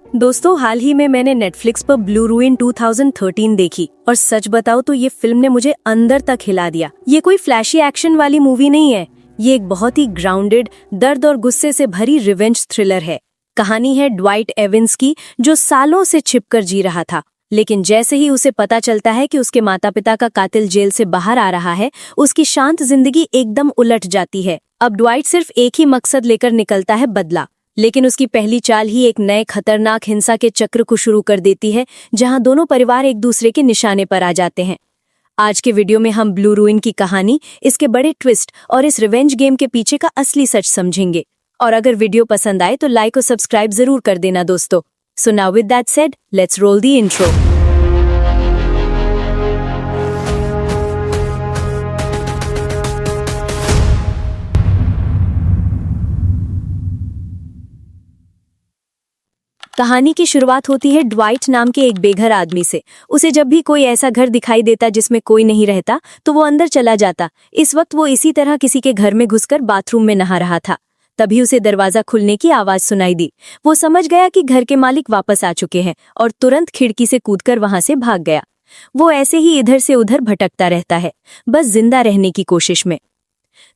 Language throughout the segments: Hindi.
दोस्तों, हाल ही में मैंने नेटफ्लिक्स पर ब्लू रूइन 2013 देखी और सच बताओ तो ये फिल्म ने मुझे अंदर तक हिला दिया। ये कोई फ्लैशी एक्शन वाली मूवी नहीं है, ये एक बहुत ही ग्राउंडेड, दर्द और गुस्से से भरी रिवेंज थ्रिलर है। कहानी है ड्वाइट एवंस की, जो सालों से छिपकर जी रहा था, लेकिन जैसे ही उसे पता चलता है कि उसके माता पिता का कातिल जेल से बाहर आ रहा है, उसकी शांत जिंदगी एकदम उलट जाती है। अब ड्वाइट सिर्फ एक ही मकसद लेकर निकलता है, बदला। लेकिन उसकी पहली चाल ही एक नए खतरनाक हिंसा के चक्र को शुरू कर देती है, जहां दोनों परिवार एक दूसरे के निशाने पर आ जाते हैं। आज के वीडियो में हम ब्लू रूइन की कहानी, इसके बड़े ट्विस्ट और इस रिवेंज गेम के पीछे का असली सच समझेंगे। और अगर वीडियो पसंद आए तो लाइक और सब्सक्राइब जरूर कर देना दोस्तों। So now with that said, let's roll the intro. कहानी की शुरुआत होती है ड्वाइट नाम के एक बेघर आदमी से। उसे जब भी कोई ऐसा घर दिखाई देता जिसमें कोई नहीं रहता तो वो अंदर चला जाता। इस वक्त वो इसी तरह किसी के घर में घुसकर बाथरूम में नहा रहा था। तभी उसे दरवाजा खुलने की आवाज सुनाई दी। वो समझ गया कि घर के मालिक वापस आ चुके हैं और तुरंत खिड़की से कूदकर वहां से भाग गया। वो ऐसे ही इधर से उधर भटकता रहता है, बस जिंदा रहने की कोशिश में।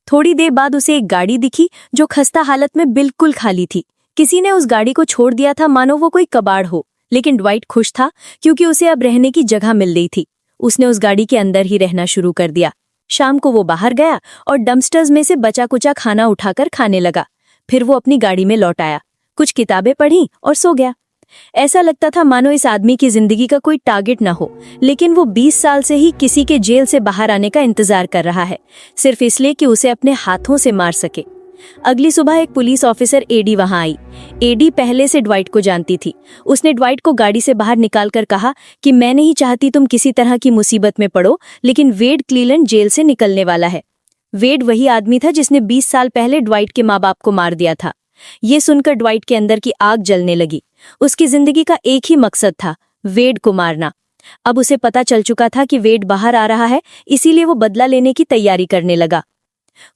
थोड़ी देर बाद उसे एक गाड़ी दिखी जो खस्ता हालत में बिल्कुल खाली थी। किसी ने उस गाड़ी को छोड़ दिया था, मानो वो कोई कबाड़ हो। लेकिन ड्वाइट खुश था क्योंकि उसे अब रहने की जगह मिल गई थी। उसने उस गाड़ी के अंदर ही रहना शुरू कर दिया। शाम को वो बाहर गया और डंपस्टर्स में से बचा कुचा खाना उठाकर खाने लगा। फिर वो अपनी गाड़ी में लौट आया, कुछ किताबें पढ़ी और सो गया। ऐसा लगता था मानो इस आदमी की जिंदगी का कोई टारगेट ना हो, लेकिन वो 20 साल से ही किसी के जेल से बाहर आने का इंतजार कर रहा है, सिर्फ इसलिए कि उसे अपने हाथों से मार सके। अगली सुबह एक पुलिस ऑफिसर एडी वहां आई। एडी पहले से ड्वाइट को जानती थी। उसने ड्वाइट को गाड़ी से बाहर निकालकर कहा कि मैं नहीं चाहती तुम किसी तरह की मुसीबत में पड़ो, लेकिन वेड क्लीलन जेल से निकलने वाला है। वेड वही आदमी था जिसने 20 साल पहले ड्वाइट के माँ बाप को मार दिया था। ये सुनकर ड्वाइट के अंदर की आग जलने लगी। उसकी जिंदगी का एक ही मकसद था, वेड को मारना। अब उसे पता चल चुका था कि वेड बाहर आ रहा है, इसीलिए वो बदला लेने की तैयारी करने लगा।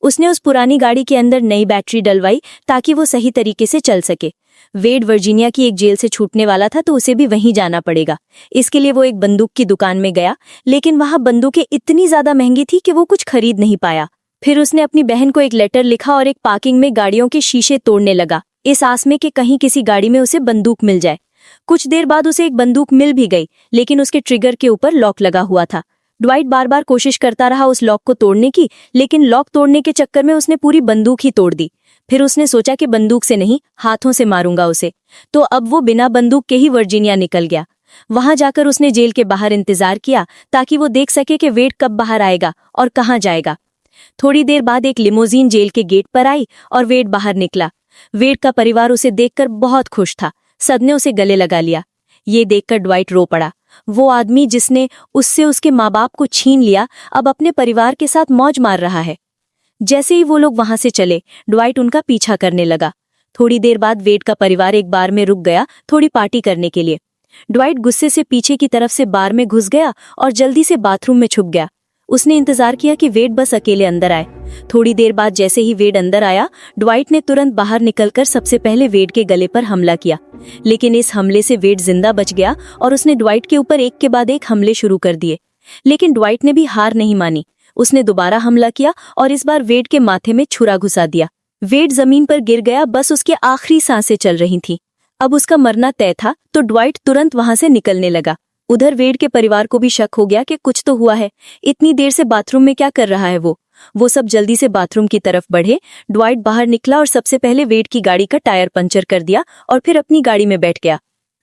उसने उस पुरानी गाड़ी के अंदर नई बैटरी डलवाई ताकि वो सही तरीके से चल सके। वेड वर्जीनिया की एक जेल से छूटने वाला था तो उसे भी वहीं जाना पड़ेगा। इसके लिए वो एक बंदूक की दुकान में गया, लेकिन वहां बंदूकें इतनी ज्यादा महंगी थी कि वो कुछ खरीद नहीं पाया। फिर उसने अपनी बहन को एक लेटर लिखा और एक पार्किंग में गाड़ियों के शीशे तोड़ने लगा, इस आस में कि कहीं किसी गाड़ी में उसे बंदूक मिल जाए। कुछ देर बाद उसे एक बंदूक मिल भी गई, लेकिन उसके ट्रिगर के ऊपर लॉक लगा हुआ था। ड्वाइट बार बार कोशिश करता रहा उस लॉक को तोड़ने की, लेकिन लॉक तोड़ने के चक्कर में उसने पूरी बंदूक ही तोड़ दी। फिर उसने सोचा कि बंदूक से नहीं, हाथों से मारूंगा उसे। तो अब वो बिना बंदूक के ही वर्जीनिया निकल गया। वहां जाकर उसने जेल के बाहर इंतजार किया ताकि वो देख सके कि वेड कब बाहर आएगा और कहाँ जाएगा। थोड़ी देर बाद एक लिमोजीन जेल के गेट पर आई और वेड बाहर निकला। वेड का परिवार उसे देखकर बहुत खुश था। सबने उसे गले लगा लिया। ये देखकर ड्वाइट रो पड़ा। वो आदमी जिसने उससे उसके माँ बाप को छीन लिया, अब अपने परिवार के साथ मौज मार रहा है। जैसे ही वो लोग वहां से चले, ड्वाइट उनका पीछा करने लगा। थोड़ी देर बाद वेड का परिवार एक बार में रुक गया थोड़ी पार्टी करने के लिए। ड्वाइट गुस्से से पीछे की तरफ से बार में घुस गया और जल्दी से बाथरूम में छुप गया। उसने इंतजार किया कि वेड बस अकेले अंदर आए। थोड़ी देर बाद जैसे ही वेड अंदर आया, ड्वाइट ने तुरंत बाहर निकलकर सबसे पहले वेड के गले पर हमला किया। लेकिन इस हमले से वेड जिंदा बच गया और उसने ड्वाइट के ऊपर एक के बाद एक हमले शुरू कर दिए। लेकिन ड्वाइट ने भी हार नहीं मानी। उसने दोबारा हमला किया और इस बार वेड के माथे में छुरा घुसा दिया। वेड जमीन पर गिर गया, बस उसके आखिरी सांसें चल रही थीं। अब उसका मरना तय था, तो ड्वाइट तुरंत वहां से निकलने लगा। उधर वेड के परिवार को भी शक हो गया कि कुछ तो हुआ है। इतनी देर से बाथरूम में क्या कर रहा है वो सब जल्दी से बाथरूम की तरफ बढ़े। ड्वाइट बाहर निकला और सबसे पहले वेड की गाड़ी का टायर पंचर कर दिया और फिर अपनी गाड़ी में बैठ गया।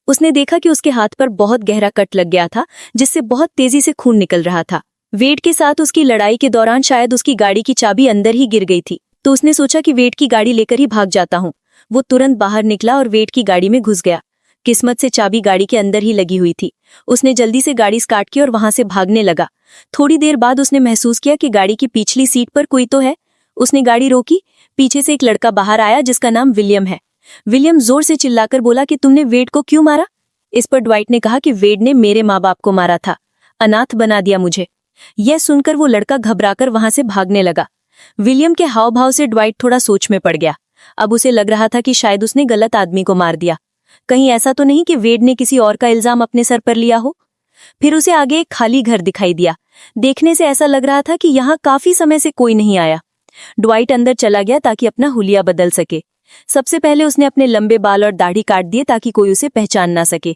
उसने देखा कि उसके हाथ पर बहुत गहरा कट लग गया था, जिससे बहुत तेजी से खून निकल रहा था। वेड के साथ उसकी लड़ाई के दौरान शायद उसकी गाड़ी की चाबी अंदर ही गिर गई थी, तो उसने सोचा कि वेड की गाड़ी लेकर ही भाग जाता हूँ। वो तुरंत बाहर निकला और वेड की गाड़ी में घुस गया। किस्मत से चाबी गाड़ी के अंदर ही लगी हुई थी। उसने जल्दी से गाड़ी स्टार्ट की और वहां से भागने लगा। थोड़ी देर बाद उसने महसूस किया कि गाड़ी की पिछली सीट पर कोई तो है। उसने गाड़ी रोकी। पीछे से एक लड़का बाहर आया जिसका नाम विलियम है। विलियम जोर से चिल्लाकर बोला कि तुमने वेड को क्यों मारा? इस पर ड्वाइट ने कहा कि वेड ने मेरे माँ बाप को मारा था, अनाथ बना दिया मुझे। यह सुनकर वो लड़का घबराकर वहां से भागने लगा। विलियम के हाव भाव से ड्वाइट थोड़ा सोच में पड़ गया। अब उसे लग रहा था कि शायद उसने गलत आदमी को मार दिया। कहीं ऐसा तो नहीं कि वेड ने किसी और का इल्जाम अपने सर पर लिया हो। फिर उसे आगे एक खाली घर दिखाई दिया। देखने से ऐसा लग रहा था कि यहाँ काफी समय से कोई नहीं आया। ड्वाइट अंदर चला गया ताकि अपना हुलिया बदल सके। सबसे पहले उसने अपने लंबे बाल और दाढ़ी काट दिए ताकि कोई उसे पहचान ना सके।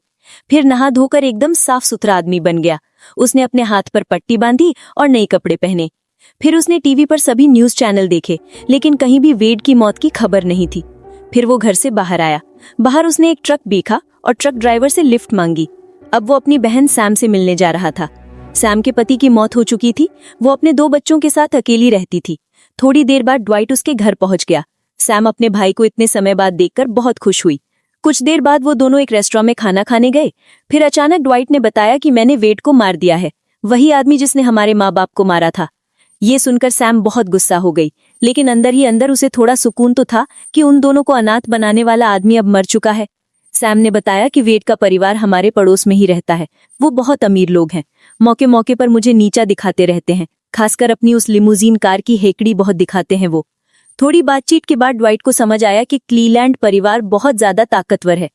फिर नहा धोकर एकदम साफ सुथरा आदमी बन गया। उसने अपने हाथ पर पट्टी बांधी और नए कपड़े पहने। फिर उसने टीवी पर सभी न्यूज चैनल देखे, लेकिन कहीं भी वेड की मौत की खबर नहीं थी। फिर वो घर से बाहर आया। बाहर उसने एक ट्रक देखा और ट्रक ड्राइवर से लिफ्ट मांगी। अब वो अपनी बहन सैम से मिलने जा रहा था। सैम के पति की मौत हो चुकी थी। वो अपने 2 बच्चों के साथ अकेली रहती थी। थोड़ी देर बाद ड्वाइट उसके घर पहुंच गया। सैम अपने भाई को इतने समय बाद देखकर बहुत खुश हुई। कुछ देर बाद वो दोनों एक रेस्टोरेंट में खाना खाने गए। फिर अचानक ड्वाइट ने बताया कि मैंने वेड को मार दिया है, वही आदमी जिसने हमारे माँ बाप को मारा था। ये सुनकर सैम बहुत गुस्सा हो गई, लेकिन अंदर ही अंदर उसे थोड़ा सुकून तो था कि उन दोनों को अनाथ बनाने वाला आदमी अब मर चुका है। सैम ने बताया कि वेड का परिवार हमारे पड़ोस में ही रहता है। वो बहुत अमीर लोग हैं। मौके मौके पर मुझे नीचा दिखाते रहते हैं, खासकर अपनी उस लिमोजीन कार की हेकड़ी बहुत दिखाते हैं वो। थोड़ी बातचीत के बाद ड्वाइट को समझ आया कि क्लीलैंड परिवार बहुत ज्यादा ताकतवर है।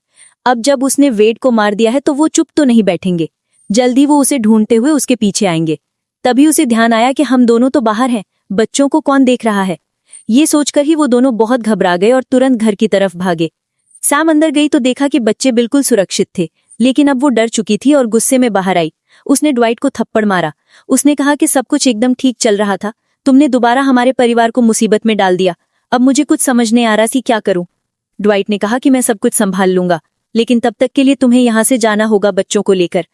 अब जब उसने वेड को मार दिया है तो वो चुप तो नहीं बैठेंगे। जल्दी वो उसे ढूंढते हुए उसके पीछे आएंगे। तभी उसे ध्यान आया कि हम दोनों तो बाहर हैं, बच्चों को कौन देख रहा है। ये सोचकर ही वो दोनों बहुत घबरा गए और तुरंत घर की तरफ भागे। सैम अंदर गई तो देखा कि बच्चे बिल्कुल सुरक्षित थे, लेकिन अब वो डर चुकी थी और गुस्से में बाहर आई। उसने ड्वाइट को थप्पड़ मारा। उसने कहा कि सब कुछ एकदम ठीक चल रहा था, तुमने दोबारा हमारे परिवार को मुसीबत में डाल दिया। अब मुझे कुछ समझ नहीं आ रहा सी क्या करूं। ड्वाइट ने कहा कि मैं सब कुछ संभाल लूंगा, लेकिन तब तक के लिए तुम्हें यहाँ से जाना होगा बच्चों को लेकर।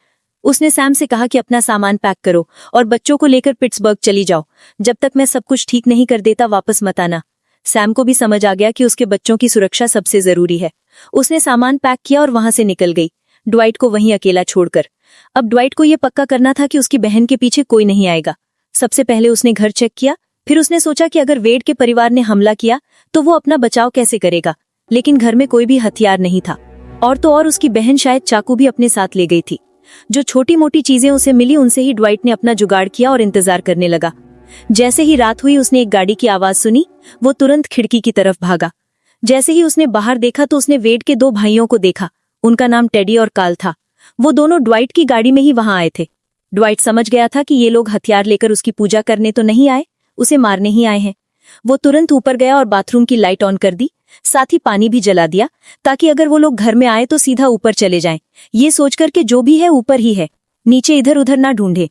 उसने सैम से कहा कि अपना सामान पैक करो और बच्चों को लेकर पिट्सबर्ग चली जाओ। जब तक मैं सब कुछ ठीक नहीं कर देता वापस मत आना। सैम को भी समझ आ गया कि उसके बच्चों की सुरक्षा सबसे जरूरी है। उसने सामान पैक किया और वहां से निकल गई, ड्वाइट को वहीं अकेला छोड़कर। अब ड्वाइट को यह पक्का करना था कि उसकी बहन के पीछे कोई नहीं आएगा। सबसे पहले उसने घर चेक किया। फिर उसने सोचा कि अगर वेड के परिवार ने हमला किया तो वो अपना बचाव कैसे करेगा, लेकिन घर में कोई भी हथियार नहीं था। और तो और उसकी बहन शायद चाकू भी अपने साथ ले गई थी। जो छोटी मोटी चीजें उसे मिली उनसे ही ड्वाइट ने अपना जुगाड़ किया और इंतजार करने लगा। जैसे ही रात हुई उसने एक गाड़ी की आवाज सुनी। वो तुरंत खिड़की की तरफ भागा। जैसे ही उसने बाहर देखा तो उसने वेड के 2 भाइयों को देखा। उनका नाम टेडी और कार्ल था। वो दोनों ड्वाइट की गाड़ी में ही वहां आए थे। ड्वाइट समझ गया था कि ये लोग हथियार लेकर उसकी पूजा करने तो नहीं आए, उसे मारने ही आए हैं। वो तुरंत ऊपर गया और बाथरूम की लाइट ऑन कर दी, साथ ही पानी भी जला दिया ताकि अगर वो लोग घर में आए तो सीधा ऊपर चले जाएं। ये सोचकर कि जो भी है ऊपर ही है, नीचे इधर उधर ना ढूंढे।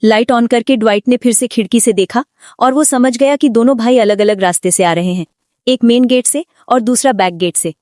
लाइट ऑन करके ड्वाइट ने फिर से खिड़की से देखा और वो समझ गया कि दोनों भाई अलग अलग रास्ते से आ रहे हैं, एक मेन गेट से और दूसरा बैक गेट से।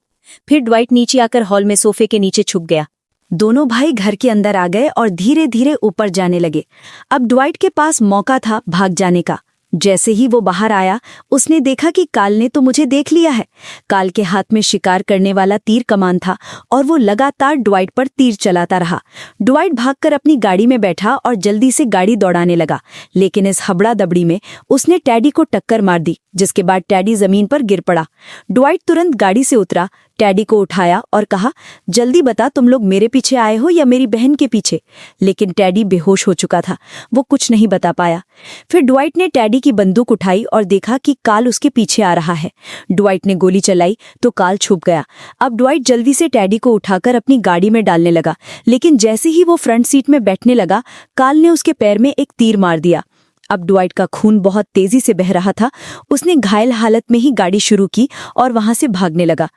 फिर ड्वाइट नीचे आकर हॉल में सोफे के नीचे छुप गया। दोनों भाई घर के अंदर आ गए और धीरे धीरे ऊपर जाने लगे। अब ड्वाइट के पास मौका था भाग जाने का। जैसे ही वो बाहर आया उसने देखा कि कार्ल ने तो मुझे देख लिया है। कार्ल के हाथ में शिकार करने वाला तीर कमान था और वो लगातार ड्वाइट पर तीर चलाता रहा। ड्वाइट भागकर अपनी गाड़ी में बैठा और जल्दी से गाड़ी दौड़ाने लगा, लेकिन इस हबड़ा दबड़ी में उसने टैडी को टक्कर मार दी, जिसके बाद टैडी जमीन पर गिर पड़ा। ड्वाइट तुरंत गाड़ी से उतरा, टैडी को उठाया और कहा, जल्दी बता तुम लोग मेरे पीछे आए हो या मेरी बहन के पीछे। लेकिन टैडी बेहोश हो चुका था, वो कुछ नहीं बता पाया। फिर ड्वाइट ने टैडी की बंदूक उठाई और देखा कि कार्ल उसके पीछे आ रहा है। ड्वाइट ने गोली चलाई तो कार्ल छुप गया। अब ड्वाइट जल्दी से टैडी को उठाकर अपनी गाड़ी में डालने लगा, लेकिन जैसे ही वो फ्रंट सीट में बैठने लगा कार्ल ने उसके पैर में एक तीर मार दिया। अब ड्वाइट का खून बहुत तेजी से बह रहा था। उसने घायल हालत में ही गाड़ी शुरू की और वहां से भागने लगा।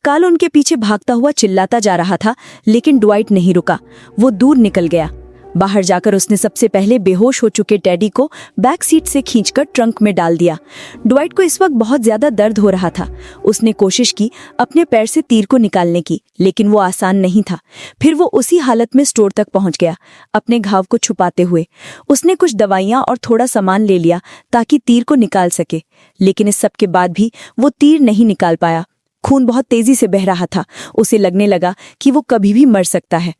कार्ल उनके पीछे भागता हुआ चिल्लाता जा रहा था, लेकिन ड्वाइट नहीं रुका। वो दूर निकल गया। बाहर जाकर उसने सबसे पहले बेहोश हो चुके टैडी को बैक सीट से खींचकर ट्रंक में डाल दिया। ड्वाइट को इस वक्त बहुत ज्यादा दर्द हो रहा था। उसने कोशिश की अपने पैर से तीर को निकालने की, लेकिन वो आसान नहीं था। फिर वो उसी हालत में स्टोर तक पहुंच गया, अपने घाव को छुपाते हुए। उसने कुछ दवाइयां और थोड़ा सामान ले लिया ताकि तीर को निकाल सके, लेकिन इस सब के बाद भी वो तीर नहीं निकाल पाया। खून बहुत तेजी से बह रहा था। उसे लगने लगा कि वो कभी भी मर सकता है।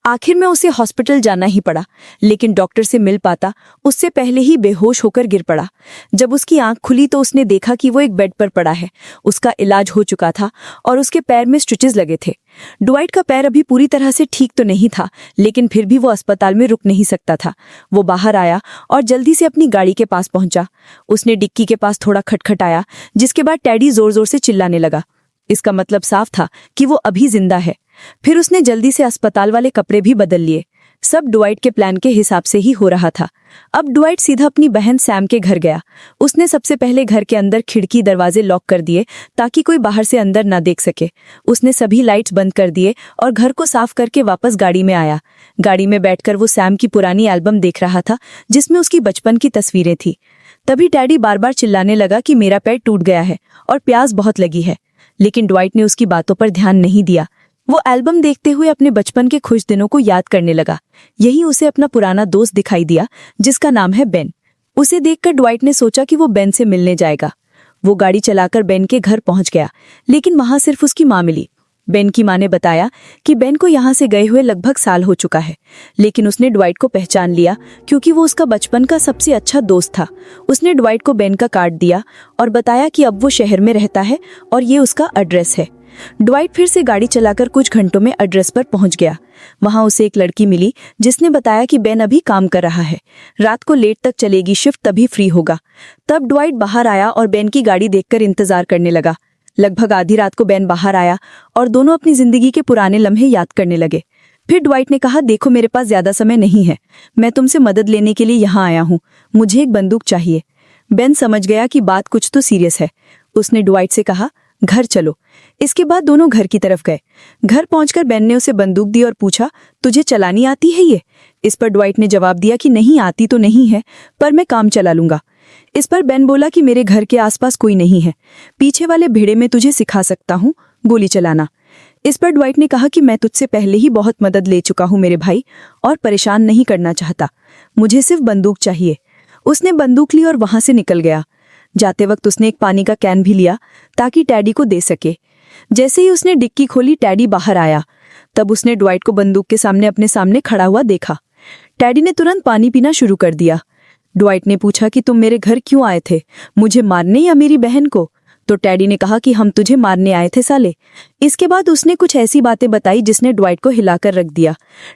आखिर में उसे हॉस्पिटल जाना ही पड़ा, लेकिन डॉक्टर से मिल पाता उससे पहले ही बेहोश होकर गिर पड़ा। जब उसकी आंख खुली तो उसने देखा कि वो एक बेड पर पड़ा है। उसका इलाज हो चुका था और उसके पैर में स्टिचेस लगे थे। ड्वाइट का पैर अभी पूरी तरह से ठीक तो नहीं था, लेकिन फिर भी वो अस्पताल में रुक नहीं सकता था। वो बाहर आया और जल्दी से अपनी गाड़ी के पास पहुंचा। उसने डिक्की के पास थोड़ा खटखटाया, जिसके बाद टैडी जोर जोर से चिल्लाने लगा। इसका मतलब साफ था कि वो अभी जिंदा है। फिर उसने जल्दी से अस्पताल वाले कपड़े भी बदल लिए। सब ड्वाइट के प्लान के हिसाब से ही हो रहा था। अब ड्वाइट सीधा अपनी बहन सैम के घर गया। उसने सबसे पहले घर के अंदर खिड़की दरवाजे लॉक कर दिए ताकि कोई बाहर से अंदर ना देख सके। उसने सभी लाइट्स बंद कर दिए और घर को साफ करके वापस गाड़ी में आया। गाड़ी में बैठकर वो सैम की पुरानी एल्बम देख रहा था जिसमें उसकी बचपन की तस्वीरें थी। तभी डैडी बार बार चिल्लाने लगा कि मेरा पैर टूट गया है और प्यास बहुत लगी है, लेकिन ड्वाइट ने उसकी बातों पर ध्यान नहीं दिया। वो एल्बम देखते हुए अपने बचपन के खुश दिनों को याद करने लगा। यही उसे अपना पुराना दोस्त दिखाई दिया जिसका नाम है बेन। उसे देखकर ड्वाइट ने सोचा कि वो बेन से मिलने जाएगा। वो गाड़ी चलाकर बेन के घर पहुंच गया, लेकिन वहां सिर्फ उसकी माँ मिली। बेन की माँ ने बताया कि बेन को यहाँ से गए हुए लगभग साल हो चुका है, लेकिन उसने ड्वाइट को पहचान लिया क्योंकि वो उसका बचपन का सबसे अच्छा दोस्त था। उसने ड्वाइट को बेन का कार्ड दिया और बताया कि अब वो शहर में रहता है और ये उसका एड्रेस है। ड्वाइट फिर से गाड़ी चलाकर कुछ घंटों में एड्रेस पर पहुंच गया। वहां उसे एक लड़की मिली जिसने बताया कि बेन अभी काम कर रहा है, रात को लेट तक चलेगी शिफ्ट, तभी फ्री होगा। तब ड्वाइट बाहर आया और बेन की गाड़ी देखकर इंतजार करने लगा। लगभग आधी रात को बेन बाहर आया और दोनों अपनी जिंदगी के पुराने लम्हे याद करने लगे। फिर ड्वाइट ने कहा, देखो मेरे पास ज्यादा समय नहीं है, मैं तुमसे मदद लेने के लिए यहाँ आया हूँ, मुझे एक बंदूक चाहिए। बेन समझ गया कि बात कुछ तो सीरियस है। उसने ड्वाइट से कहा, घर चलो। इसके बाद दोनों घर की तरफ गए। घर पहुंचकर बेन ने उसे बंदूक दी और पूछा, तुझे चलानी आती है ये? इस पर ड्वाइट ने जवाब दिया कि नहीं आती तो नहीं है, पर मैं काम चला लूंगा। इस पर बेन बोला कि मेरे घर के आसपास कोई नहीं है, पीछे वाले भिड़े में तुझे सिखा सकता हूँ गोली चलाना। इस पर ड्वाइट ने कहा कि मैं तुझसे पहले ही बहुत मदद ले चुका हूँ मेरे भाई, और परेशान नहीं करना चाहता, मुझे सिर्फ बंदूक चाहिए। उसने बंदूक ली और वहां से निकल गया। जाते वक्त उसने एक पानी का कैन भी लिया ताकि टैडी को दे सके। जैसे ही उसने डिक्की खोली, टैडी बाहर आया। तब उसने ड्वाइट को बंदूक के सामने अपने सामने खड़ा हुआ देखा। टैडी ने तुरंत पानी पीना शुरू कर दिया। ड्वाइट ने पूछा कि तुम मेरे घर क्यों आए थे, मुझे मारने या मेरी बहन को? तो टैडी ने कहा कि हम तुझे मारने आए थे साले। इसके बाद उसने कुछ ऐसी बातें बताई जिसने ड्वाइट को हिलाकर रख दिया।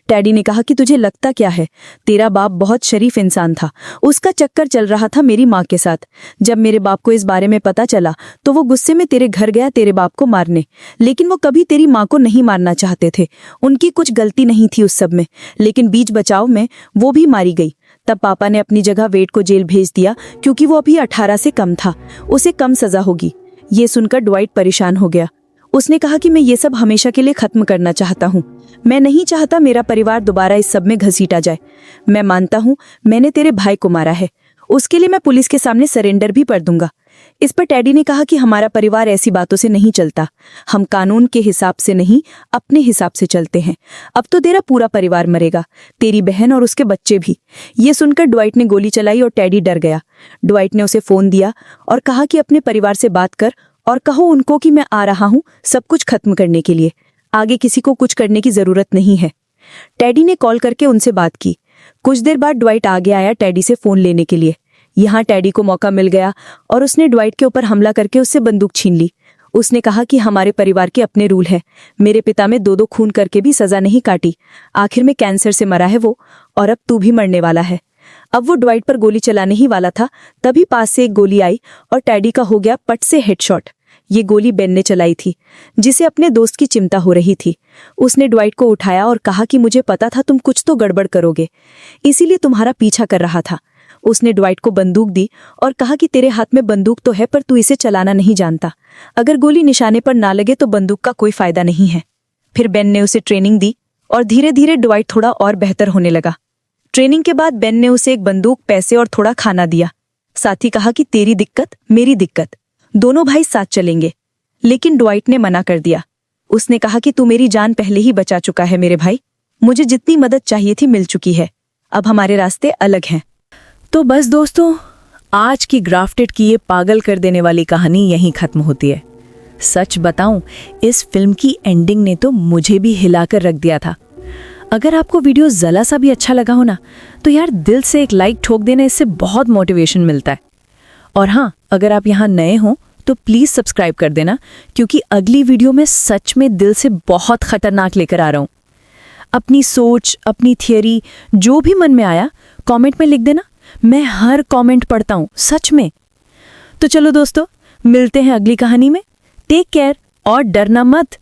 टैडी ने कहा कि तुझे लगता क्या है, तेरा बाप बहुत शरीफ इंसान था, उसका चक्कर चल रहा था मेरी माँ के साथ। जब मेरे बाप को इस बारे में पता चला तो वो गुस्से में तेरे घर गया तेरे बाप को मारने, लेकिन वो कभी तेरी माँ को नहीं मारना चाहते थे, उनकी कुछ गलती नहीं थी उस सब में, लेकिन बीच बचाव में वो भी मारी गई। तब पापा ने अपनी जगह वेट को जेल भेज दिया क्योंकि वो अभी 18 से कम था, उसे कम सजा होगी। ये सुनकर ड्वाइट परेशान हो गया। उसने कहा कि मैं ये सब हमेशा के लिए खत्म करना चाहता हूँ, मैं नहीं चाहता मेरा परिवार दोबारा इस सब में घसीटा जाए। मैं मानता हूँ मैंने तेरे भाई को मारा है, उसके लिए मैं पुलिस के सामने सरेंडर भी कर दूंगा। इस पर टैडी ने कहा कि हमारा परिवार ऐसी बातों से नहीं चलता, हम कानून के हिसाब से नहीं अपने हिसाब से चलते हैं। अब तो तेरा पूरा परिवार मरेगा, तेरी बहन और उसके बच्चे भी। ये सुनकर ड्वाइट ने गोली चलाई और टैडी डर गया। ड्वाइट ने उसे फोन दिया और कहा कि अपने परिवार से बात कर और कहो उनको कि मैं आ रहा हूँ सब कुछ खत्म करने के लिए, आगे किसी को कुछ करने की जरूरत नहीं है। टैडी ने कॉल करके उनसे बात की। कुछ देर बाद ड्वाइट आगे आया टैडी से फोन लेने के लिए। यहाँ टैडी को मौका मिल गया और उसने ड्वाइट के ऊपर हमला करके उससे बंदूक छीन ली। उसने कहा कि हमारे परिवार के अपने रूल हैं, मेरे पिता में 2-2 खून करके भी सजा नहीं काटी, आखिर में कैंसर से मरा है वो, और अब तू भी मरने वाला है। अब वो ड्वाइट पर गोली चलाने ही वाला था, तभी पास से एक गोली आई और टैडी का हो गया पट से हेडशॉट। ये गोली बेन ने चलाई थी, जिसे अपने दोस्त की चिंता हो रही थी। उसने ड्वाइट को उठाया और कहा कि मुझे पता था तुम कुछ तो गड़बड़ करोगे, इसीलिए तुम्हारा पीछा कर रहा था। उसने ड्वाइट को बंदूक दी और कहा कि तेरे हाथ में बंदूक तो है पर तू इसे चलाना नहीं जानता, अगर गोली निशाने पर ना लगे तो बंदूक का कोई फायदा नहीं है। फिर बेन ने उसे ट्रेनिंग दी और धीरे धीरे ड्वाइट थोड़ा और बेहतर होने लगा। ट्रेनिंग के बाद बेन ने उसे एक बंदूक, पैसे और थोड़ा खाना दिया। साथ ही कहा कि तेरी दिक्कत मेरी दिक्कत, दोनों भाई साथ चलेंगे। लेकिन ड्वाइट ने मना कर दिया। उसने कहा कि तू मेरी जान पहले ही बचा चुका है मेरे भाई, मुझे जितनी मदद चाहिए थी मिल चुकी है, अब हमारे रास्ते अलग हैं। तो बस दोस्तों, आज की ग्राफ्टेड की ये पागल कर देने वाली कहानी यहीं खत्म होती है। सच बताऊं, इस फिल्म की एंडिंग ने तो मुझे भी हिलाकर रख दिया था। अगर आपको वीडियो जरा सा भी अच्छा लगा हो ना, तो यार दिल से एक लाइक ठोक देना, इससे बहुत मोटिवेशन मिलता है। और हाँ, अगर आप यहाँ नए हो तो प्लीज़ सब्सक्राइब कर देना, क्योंकि अगली वीडियो में सच में दिल से बहुत खतरनाक लेकर आ रहा हूँ। अपनी सोच, अपनी थियरी, जो भी मन में आया कमेंट में लिख देना, मैं हर कमेंट पढ़ता हूँ सच में। तो चलो दोस्तों, मिलते हैं अगली कहानी में। टेक केयर और डरना मत।